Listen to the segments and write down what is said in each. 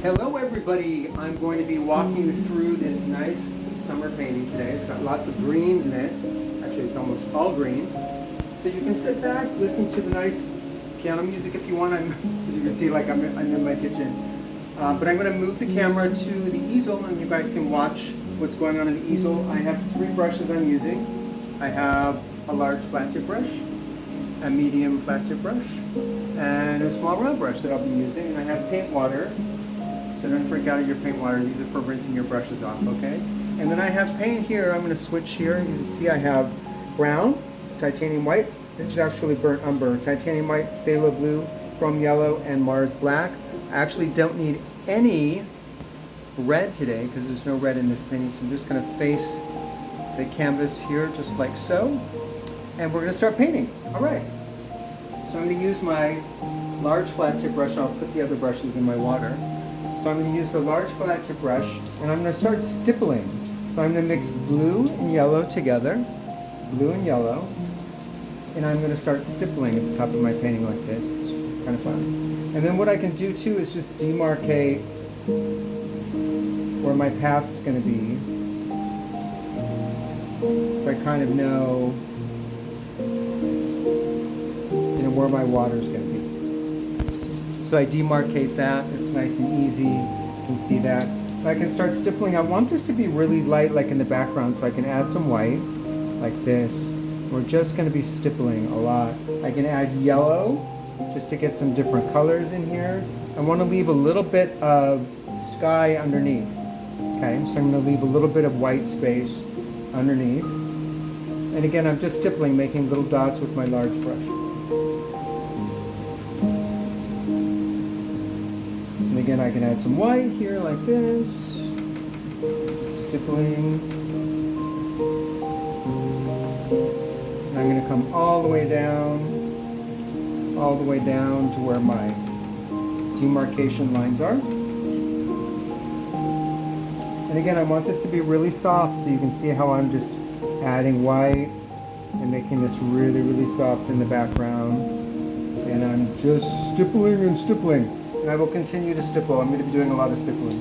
Hello everybody, I'm going to be walking you through this nice summer painting today. It's got lots of greens in it. Actually, it's almost all green. So you can sit back, listen to the nice piano music if you want. As you can see, like I'm in my kitchen. But I'm going to move the camera to the easel and you guys can watch what's going on in the easel. I have 3 brushes I'm using. I have a large flat tip brush, a medium flat tip brush, and a small round brush that I'll be using. And I have paint water. So don't freak out of your paint water. These are for rinsing your brushes off, okay? And then I have paint here. I'm going to switch here. You can see I have brown, titanium white. This is actually burnt umber. Titanium white, phthalo blue, chrome yellow, and Mars black. I actually don't need any red today because there's no red in this painting. So I'm just going to face the canvas here just like so. And we're going to start painting. All right. So I'm going to use my large flat tip brush. I'll put the other brushes in my water. So I'm going to use the large flat tip brush and I'm going to start stippling. So I'm going to mix blue and yellow together, blue and yellow, and I'm going to start stippling at the top of my painting like this. It's kind of fun. And then what I can do too is just demarcate where my path's going to be. So I kind of know, where my water's going to be. So I demarcate that. It's nice and easy. You can see that. I can start stippling. I want this to be really light, like in the background, so I can add some white, like this. We're just going to be stippling a lot. I can add yellow, just to get some different colors in here. I want to leave a little bit of sky underneath. Okay, so I'm going to leave a little bit of white space underneath. And again, I'm just stippling, making little dots with my large brush. And again, I can add some white here like this, stippling. And I'm going to come all the way down to where my demarcation lines are. And again, I want this to be really soft, so you can see how I'm just adding white and making this really, really soft in the background. And I'm just stippling and stippling. And I will continue to stipple. I'm going to be doing a lot of stippling.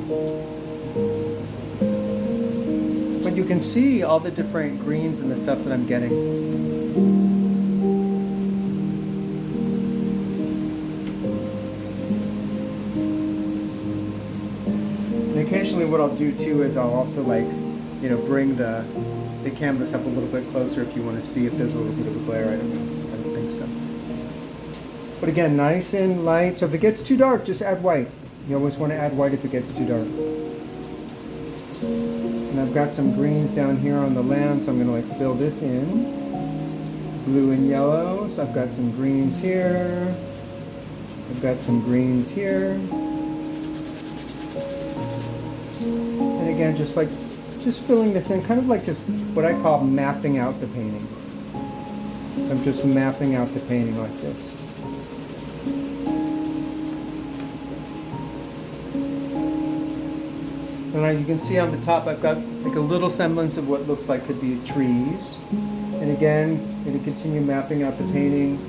But you can see all the different greens and the stuff that I'm getting. And occasionally what I'll do too is I'll also bring the canvas up a little bit closer if you want to see if there's a little bit of a glare. I don't know. I don't think so. But again, nice and light. So if it gets too dark, just add white. You always want to add white if it gets too dark. And I've got some greens down here on the land, so I'm going to fill this in. Blue and yellow. So I've got some greens here. I've got some greens here. And again, just filling this in, kind of like just what I call mapping out the painting. So I'm just mapping out the painting like this. And you can see on the top I've got like a little semblance of what looks like could be trees. And again, I'm going to continue mapping out the painting.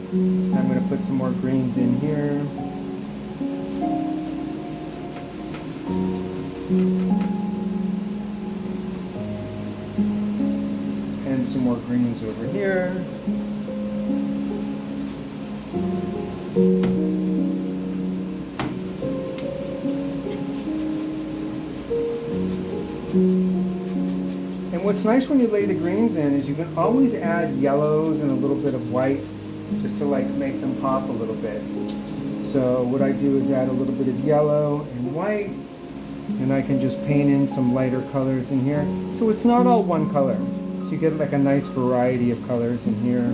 I'm going to put some more greens in here. And some more greens over here. And what's nice when you lay the greens in is you can always add yellows and a little bit of white just to make them pop a little bit. So what I do is add a little bit of yellow and white, and I can just paint in some lighter colors in here. So it's not all one color. So you get like a nice variety of colors in here.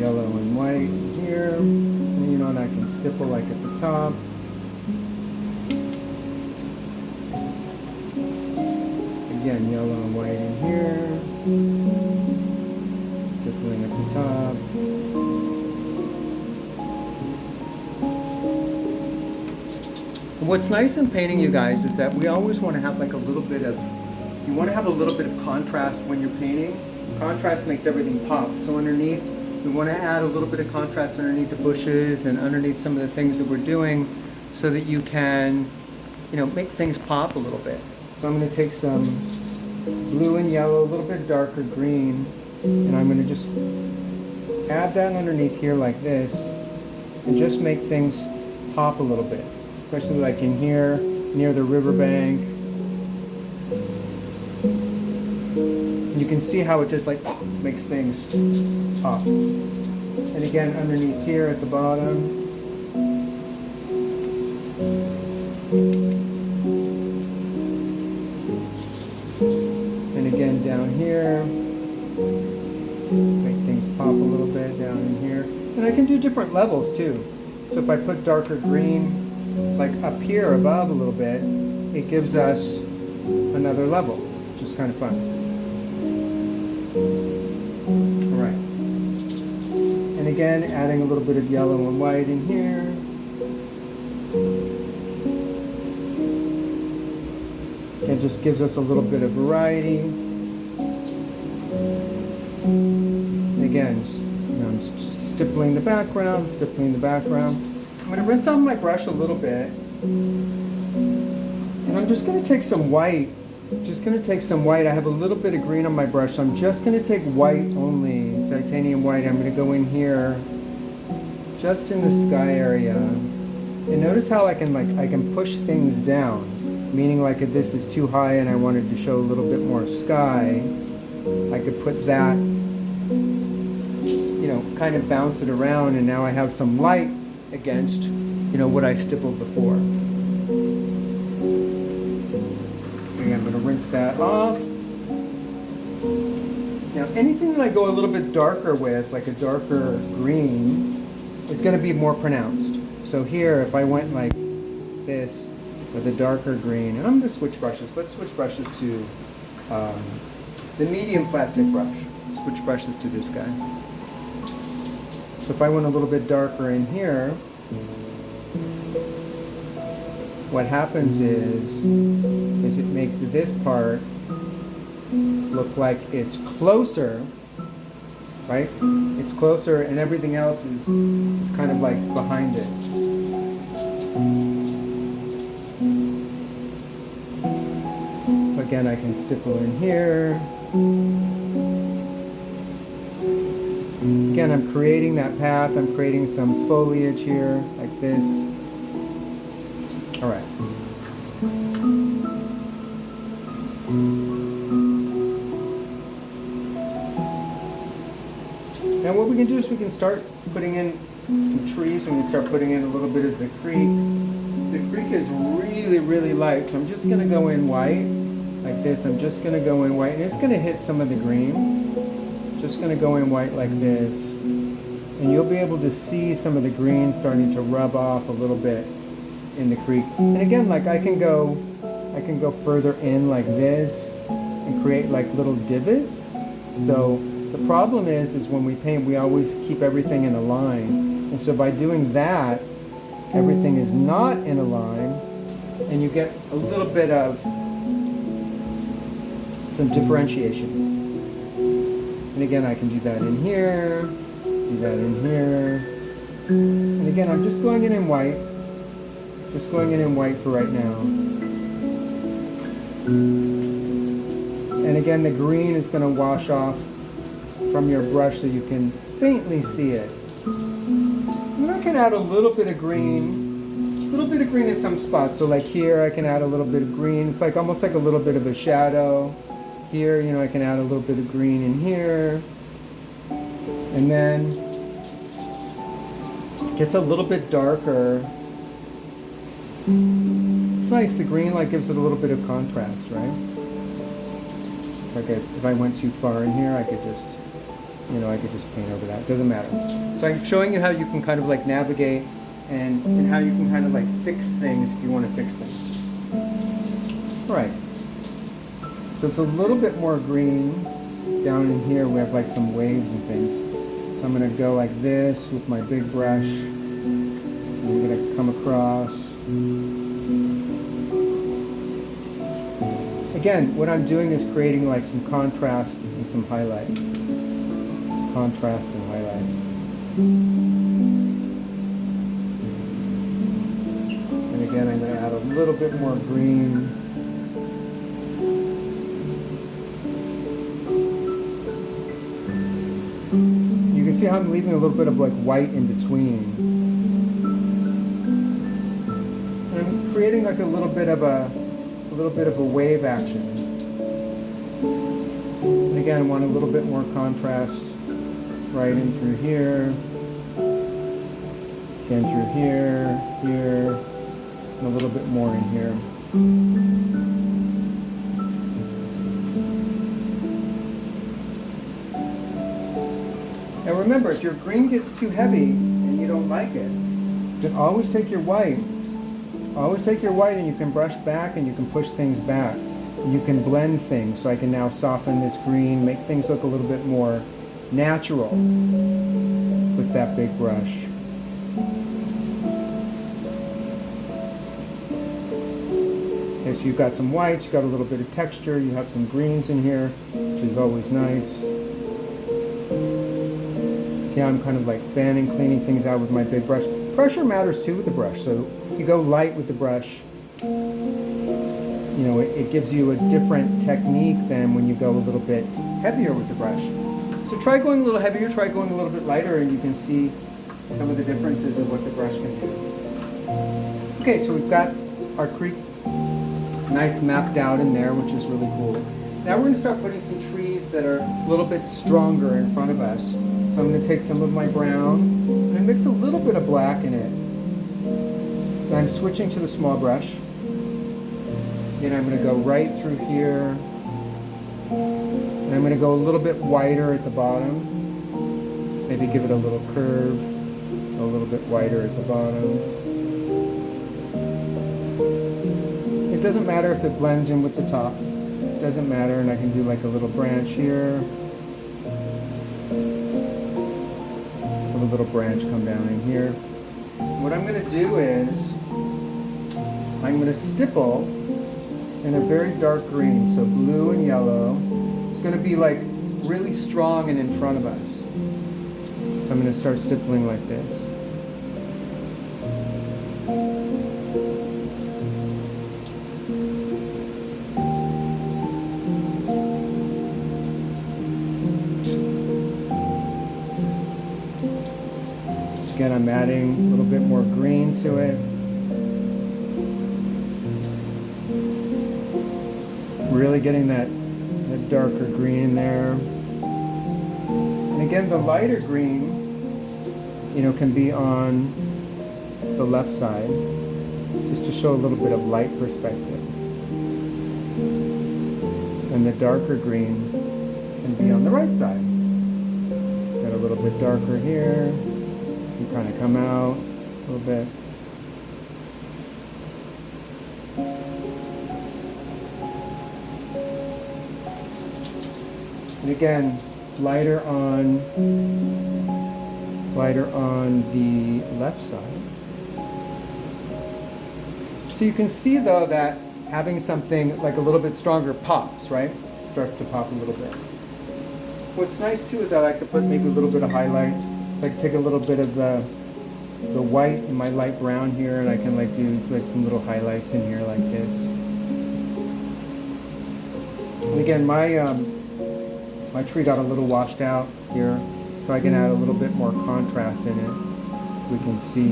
Yellow and white here, and I can stipple like at the top. Again, yellow and white in here, stippling at the top. What's nice in painting, you guys, is that we always want to have a little bit of contrast when you're painting. Contrast makes everything pop. So underneath, we want to add a little bit of contrast underneath the bushes and underneath some of the things that we're doing so that you can make things pop a little bit. So I'm going to take some blue and yellow, a little bit darker green, and I'm going to just add that underneath here like this, and just make things pop a little bit, especially like in here, near the riverbank. You can see how it just like makes things pop. And again, underneath here at the bottom. And again down here. Make things pop a little bit down in here. And I can do different levels too. So if I put darker green like up here above a little bit, it gives us another level, which is kind of fun. Alright. And again, adding a little bit of yellow and white in here. It just gives us a little bit of variety. And again, I'm stippling the background, stippling the background. I'm going to rinse off my brush a little bit. And I'm just going to take some white. I have a little bit of green on my brush, so I'm just going to take white only, titanium white. I'm going to go in here, just in the sky area. And notice how I can push things down, meaning like if this is too high and I wanted to show a little bit more sky, I could put that, kind of bounce it around, and now I have some light against, what I stippled before. Okay, I'm going to rinse that off. Now anything that I go a little bit darker with, like a darker green, is going to be more pronounced. So here, if I went like this with a darker green, and I'm going to switch brushes. Let's switch brushes to the medium flat tip brush. Switch brushes to this guy. So if I went a little bit darker in here, what happens is it makes this part look like it's closer, right? It's closer, and everything else is kind of like behind it. Again, I can stipple in here. Again, I'm creating that path. I'm creating some foliage here, like this. All right. Now what we can do is we can start putting in some trees, and we can start putting in a little bit of the creek. The creek is really, really light, so I'm just going to go in white, like this. I'm just going to go in white, and it's going to hit some of the green. Just going to go in white like this, and you'll be able to see some of the green starting to rub off a little bit in the creek. And again, like I can go further in like this and create like little divots. So the problem is when we paint, we always keep everything in a line, and so by doing that, everything is not in a line, and you get a little bit of some differentiation. And again, I can do that in here, do that in here. And again, I'm just going in white. Just going in white for right now. And again, the green is going to wash off from your brush so you can faintly see it. And then I can add a little bit of green in some spots. So like here, I can add a little bit of green. It's like almost like a little bit of a shadow. Here, I can add a little bit of green in here. And then it gets a little bit darker. It's nice, the green like gives it a little bit of contrast, right? It's like if I went too far in here, I could just paint over that. It doesn't matter. So I'm showing you how you can kind of like navigate and how you can kind of like fix things if you want to fix things. All right. So it's a little bit more green down in here. We have like some waves and things. So I'm going to go like this with my big brush. And I'm going to come across. Again, what I'm doing is creating like some contrast and some highlight. Contrast and highlight. And again, I'm going to add a little bit more green. You can see how I'm leaving a little bit of like white in between. And I'm creating like a little bit of a wave action. And again, I want a little bit more contrast right in through here. Again through here, here, and a little bit more in here. Now remember, if your green gets too heavy and you don't like it, you can always take your white. Always take your white and you can brush back and you can push things back. You can blend things, so I can now soften this green, make things look a little bit more natural with that big brush. Okay, so you've got some whites, you've got a little bit of texture, you have some greens in here, which is always nice. See how I'm kind of like fanning, cleaning things out with my big brush. Pressure matters too with the brush, so if you go light with the brush, you know, it gives you a different technique than when you go a little bit heavier with the brush. So try going a little heavier, try going a little bit lighter, and you can see some of the differences of what the brush can do. Okay, so we've got our creek nice mapped out in there, which is really cool. Now we're going to start putting some trees that are a little bit stronger in front of us. So I'm going to take some of my brown and I mix a little bit of black in it. And I'm switching to the small brush. And I'm going to go right through here. And I'm going to go a little bit wider at the bottom. Maybe give it a little curve. A little bit wider at the bottom. It doesn't matter if it blends in with the top. It doesn't matter, and I can do like a little branch here. Let a little branch come down in here. What I'm going to do is, I'm going to stipple in a very dark green, so blue and yellow. It's going to be like really strong and in front of us. So I'm going to start stippling like this. Again, I'm adding a little bit more green to it. Really getting that darker green there. And again, the lighter green, you know, can be on the left side, just to show a little bit of light perspective. And the darker green can be on the right side. Got a little bit darker here. You kind of come out a little bit. And again, lighter on the left side. So you can see though that having something like a little bit stronger pops, right? It starts to pop a little bit. What's nice too is I like to put maybe a little bit of highlight. So I can take a little bit of the white and my light brown here, and I can like do like some little highlights in here like this. And again, my tree got a little washed out here, so I can add a little bit more contrast in it. So we can see,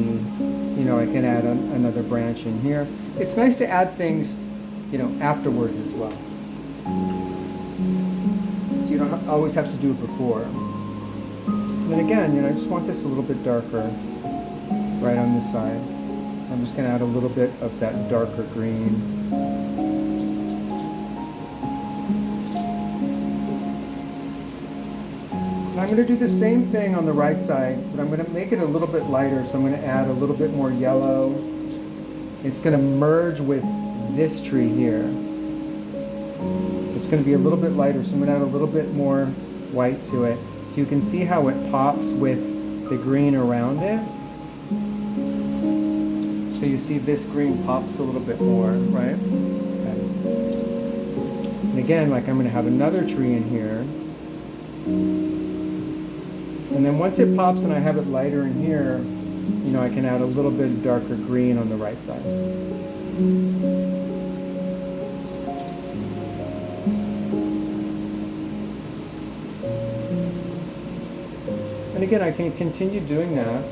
you know, I can add another branch in here. It's nice to add things, you know, afterwards as well. So you don't always have to do it before. And then again, you know, I just want this a little bit darker right on this side. So I'm just going to add a little bit of that darker green. And I'm going to do the same thing on the right side, but I'm going to make it a little bit lighter. So I'm going to add a little bit more yellow. It's going to merge with this tree here. It's going to be a little bit lighter, so I'm going to add a little bit more white to it. So you can see how it pops with the green around it. So you see this green pops a little bit more, right? Okay. And again, like I'm going to have another tree in here. And then once it pops and I have it lighter in here, you know, I can add a little bit darker green on the right side. again, I can continue doing that.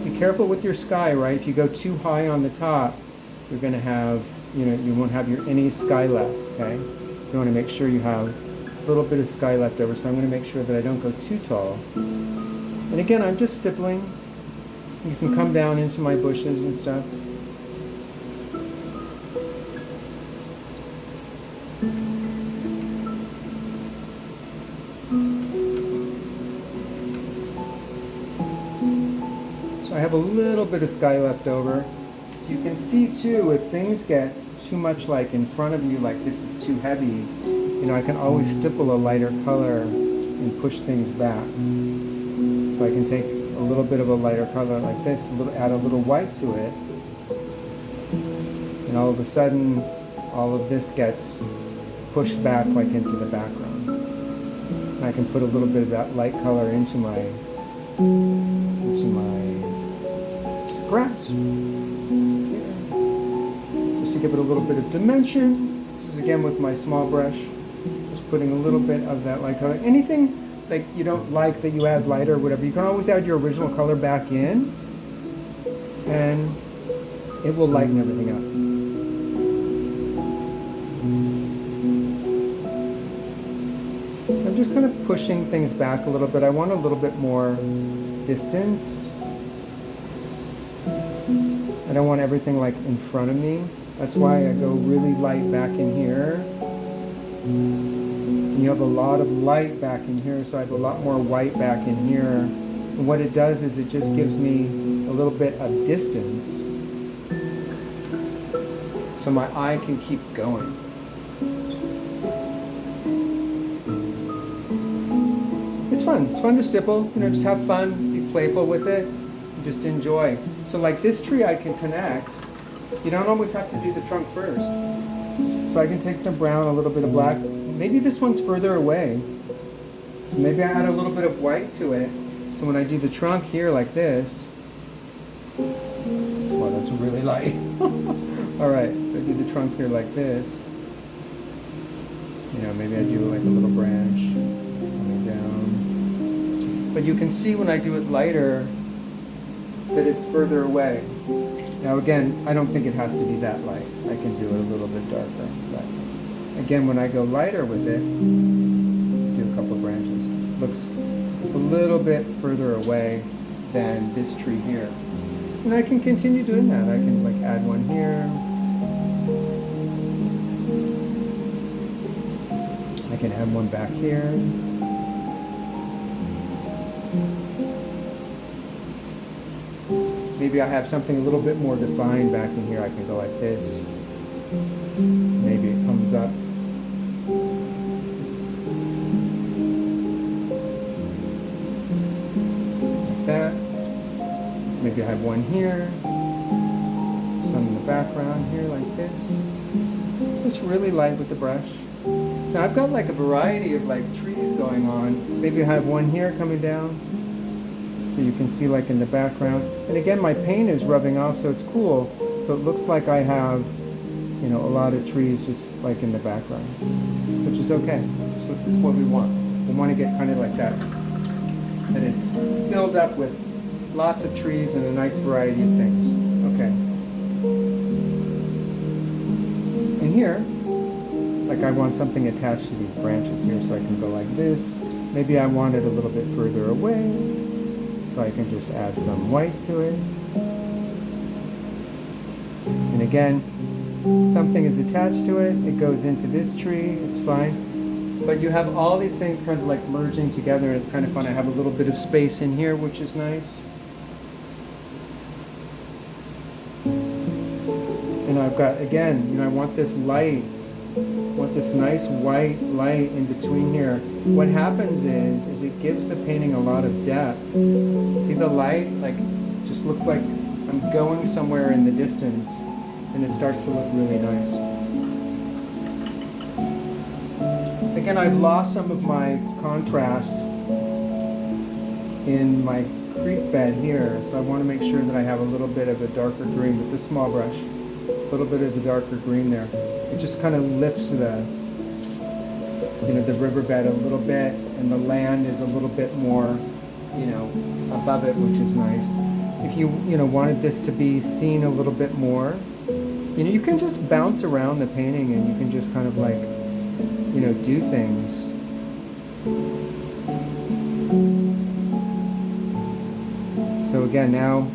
Be careful with your sky, right? If you go too high on the top, you're going to have, you won't have any sky left, okay? So you want to make sure you have a little bit of sky left over. So I'm going to make sure that I don't go too tall. And again, I'm just stippling. You can come down into my bushes and stuff. So I have a little bit of sky left over. So you can see too, if things get too much like in front of you, like this is too heavy, I can always stipple a lighter color and push things back. So I can take a little bit of a lighter color like this, add a little white to it, and all of a sudden, all of this gets pushed back like into the background. And I can put a little bit of that light color into my grass. Just to give it a little bit of dimension. This is again with my small brush. Just putting a little bit of that light color. Anything that you don't like that you add lighter or whatever, you can always add your original color back in and it will lighten everything up. So I'm just kind of pushing things back a little bit. I want a little bit more distance. I don't want everything like in front of me. That's why I go really light back in here. And you have a lot of light back in here, so I have a lot more white back in here. And what it does is it just gives me a little bit of distance so my eye can keep going. It's fun. It's fun to stipple. Just have fun, be playful with it, and just enjoy. So like this tree I can connect. You don't always have to do the trunk first. So I can take some brown, a little bit of black. Maybe this one's further away. So maybe I add a little bit of white to it. So when I do the trunk here like this, well, that's really light. All right, if I do the trunk here like this, maybe I do like a little branch coming down. But you can see when I do it lighter that it's further away. Now again, I don't think it has to be that light. I can do it a little bit darker. But again, when I go lighter with it, do a couple of branches. Looks a little bit further away than this tree here. And I can continue doing that. I can like add one here. I can add one back here. Maybe I have something a little bit more defined back in here. I can go like this. Maybe it comes up. Like that. Maybe I have one here. Some in the background here like this. Just really light with the brush. So I've got like a variety of like trees going on. Maybe I have one here coming down. So you can see like in the background. And again, my paint is rubbing off, so it's cool. So it looks like I have, a lot of trees just like in the background, which is okay. So this is what we want. We want to get kind of like that. That it's filled up with lots of trees and a nice variety of things. Okay. And here, like I want something attached to these branches here, so I can go like this. Maybe I want it a little bit further away. So I can just add some white to it. And again, something is attached to it. It goes into this tree. It's fine. But you have all these things kind of like merging together. And it's kind of fun. I have a little bit of space in here, which is nice. And I've got, again, I want this light. I want this nice white light in between here. What happens is it gives the painting a lot of depth. See the light? Like, just looks like I'm going somewhere in the distance, and it starts to look really nice. Again, I've lost some of my contrast in my creek bed here, so I want to make sure that I have a little bit of a darker green with this small brush. A little bit of the darker green there. It just kind of lifts the the riverbed a little bit, and the land is a little bit more, above it, which is nice. If you, wanted this to be seen a little bit more, you can just bounce around the painting and you can just kind of like, do things. So again, now,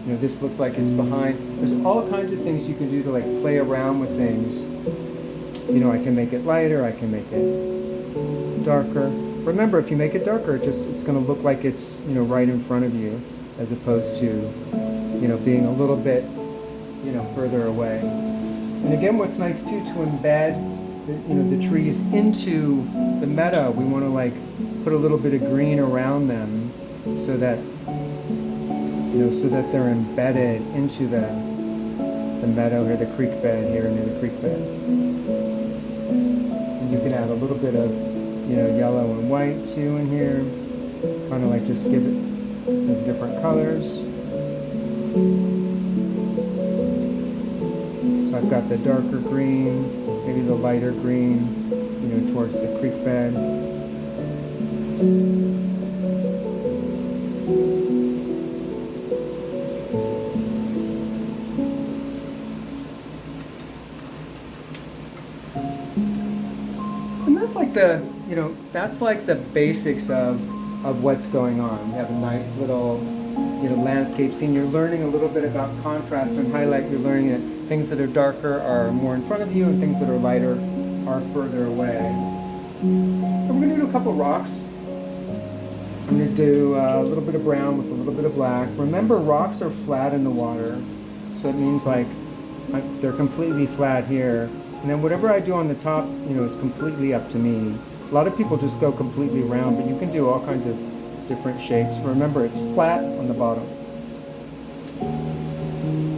this looks like it's behind. There's all kinds of things you can do to like play around with things. I can make it lighter, I can make it darker. Remember, if you make it darker, it's going to look like it's, right in front of you, as opposed to, being a little bit, further away. And again, what's nice too, to embed the trees into the meadow, we want to like put a little bit of green around them so that they're embedded into the meadow here, the creek bed here, near the creek bed. And you can add a little bit of, yellow and white too in here, kind of like just give it some different colors. So I've got the darker green, maybe the lighter green, towards the creek bed. And that's like the basics of what's going on. We have a nice little, landscape scene. You're learning a little bit about contrast and highlight. You're learning that things that are darker are more in front of you and things that are lighter are further away. And we're going to do a couple rocks. I'm going to do a little bit of brown with a little bit of black. Remember, rocks are flat in the water, so it means like they're completely flat here. And then whatever I do on the top, is completely up to me. A lot of people just go completely round, but you can do all kinds of different shapes. Remember, it's flat on the bottom.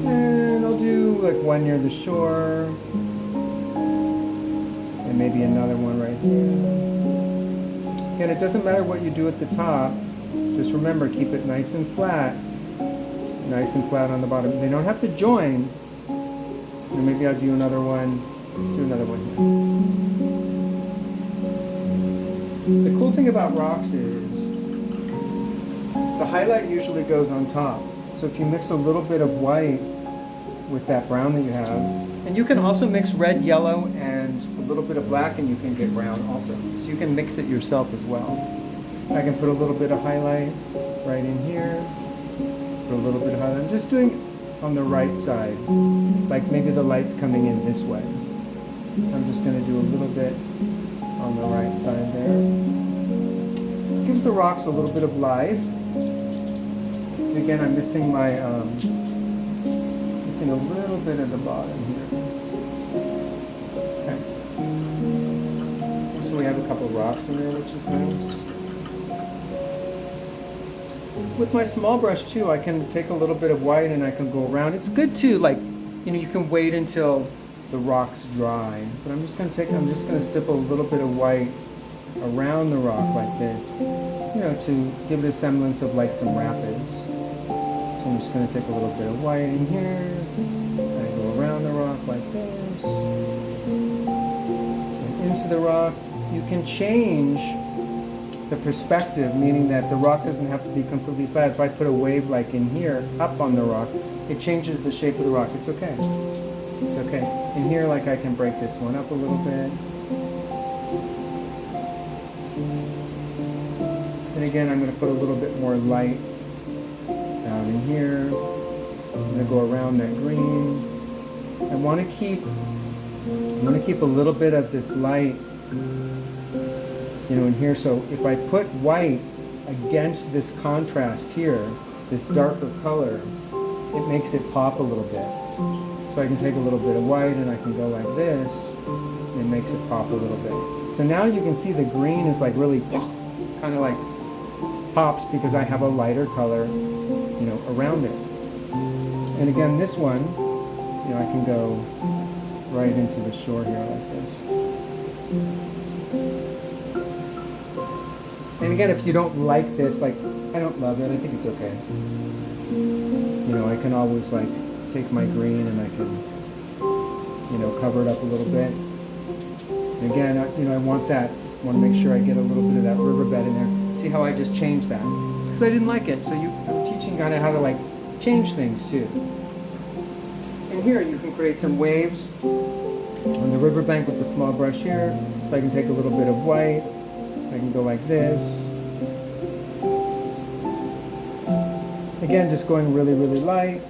And I'll do like one near the shore, and maybe another one right here. Again, it doesn't matter what you do at the top. Just remember, keep it nice and flat on the bottom. They don't have to join. And maybe I'll do another one. The cool thing about rocks is the highlight usually goes on top. So if you mix a little bit of white with that brown that you have, and you can also mix red, yellow, and a little bit of black, and you can get brown also. So you can mix it yourself as well. I can put a little bit of highlight right in here, put a little bit of highlight. I'm just doing it on the right side, like maybe the light's coming in this way. So I'm just going to do a little bit on the right side there. Gives the rocks a little bit of life. And again, I'm missing my missing a little bit at the bottom here. Okay. So we have a couple rocks in there, which is nice. With my small brush too, I can take a little bit of white and I can go around. It's good too, like, you can wait until the rock's dry. But I'm just going to stipple a little bit of white around the rock like this, to give it a semblance of like some rapids. So I'm just going to take a little bit of white in here, and I go around the rock like this, and into the rock. You can change the perspective, meaning that the rock doesn't have to be completely flat. If I put a wave like in here, up on the rock, it changes the shape of the rock. It's okay. It's okay. In here, like, I can break this one up a little bit. And again, I'm going to put a little bit more light down in here. I'm going to go around that green. I want to keep a little bit of this light, in here. So if I put white against this contrast here, this darker color, it makes it pop a little bit. So I can take a little bit of white and I can go like this, and it makes it pop a little bit. So now you can see the green is like really kind of like pops because I have a lighter color, around it. And again, this one, I can go right into the shore here like this. And again, if you don't like this, like, I don't love it, I think it's okay. I can always like take my green and I can, cover it up a little bit. And again, I want that want to make sure I get a little bit of that riverbed in there. See how I just changed that? Because I didn't like it. So I'm teaching kind of how to like change things too. And here you can create some waves on the riverbank with the small brush here. So I can take a little bit of white. I can go like this. Again, just going really, really light.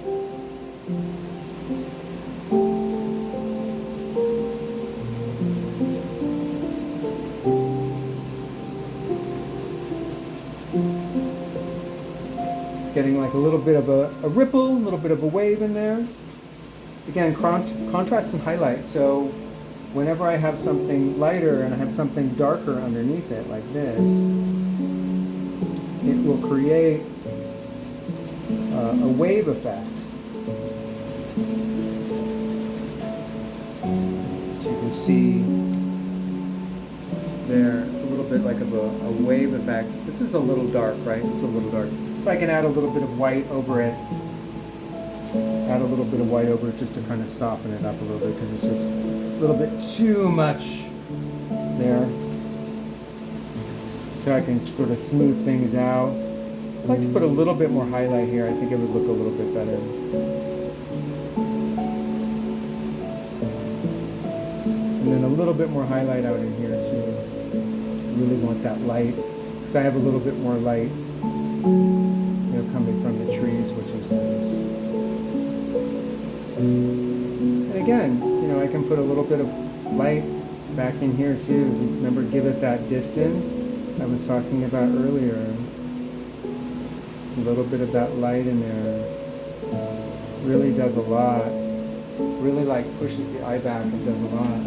Getting like a little bit of a ripple, a little bit of a wave in there. Again, contrast and highlight. So whenever I have something lighter and I have something darker underneath it, like this, it will create a wave effect. So you can see there, it's a little bit like of a wave effect. This is a little dark, right? It's a little dark. So I can add a little bit of white over it. Add a little bit of white over it just to kind of soften it up a little bit because it's just a little bit too much there. So I can sort of smooth things out. I'd like to put a little bit more highlight here. I think it would look a little bit better. And then a little bit more highlight out in here too. Really want that light because I have a little bit more light, coming from the trees, which is nice. And again, I can put a little bit of light back in here too. To remember, give it that distance I was talking about earlier. A little bit of that light in there really does a lot. Really like pushes the eye back and does a lot.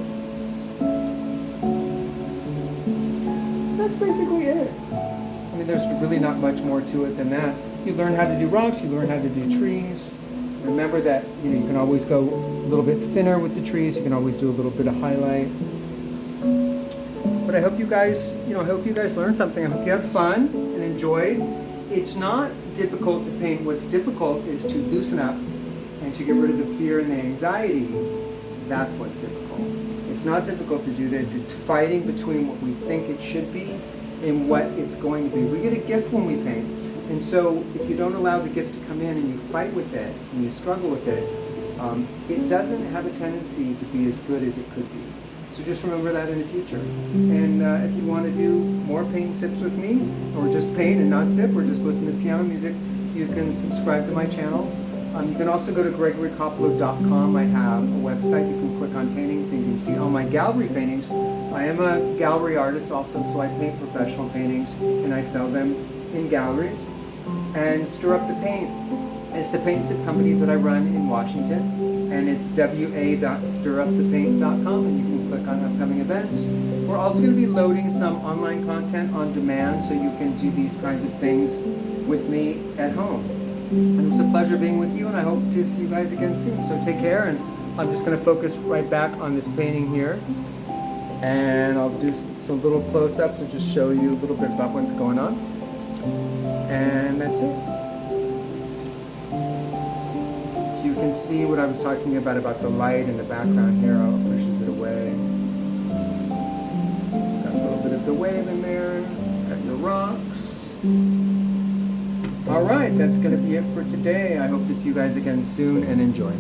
That's basically it. I mean, there's really not much more to it than that. You learn how to do rocks, you learn how to do trees. Remember that you can always go a little bit thinner with the trees. You can always do a little bit of highlight. But I hope you guys, learned something. I hope you had fun and enjoyed. It's not difficult to paint. What's difficult is to loosen up and to get rid of the fear and the anxiety. That's what's difficult. It's not difficult to do this. It's fighting between what we think it should be and what it's going to be. We get a gift when we paint. And so if you don't allow the gift to come in and you fight with it and you struggle with it, it doesn't have a tendency to be as good as it could be. So just remember that in the future. And if you want to do more paint and sips with me, or just paint and not sip, or just listen to piano music, you can subscribe to my channel. You can also go to gregorycopploe.com. I have a website. You can click on paintings and you can see all my gallery paintings. I am a gallery artist also, so I paint professional paintings and I sell them in galleries. And Stir Up the Paint is the paint sip company that I run in Washington, and it's wa.stirupthepaint.com, and you can click on upcoming events. We're also going to be loading some online content on demand so you can do these kinds of things with me at home. And it was a pleasure being with you, and I hope to see you guys again soon. So take care, and I'm just going to focus right back on this painting here, and I'll do some little close-ups and just show you a little bit about what's going on. And that's it. So you can see what I was talking about the light in the background here. How it pushes it away. Got a little bit of the wave in there. Got your rocks. All right, that's going to be it for today. I hope to see you guys again soon, and enjoy.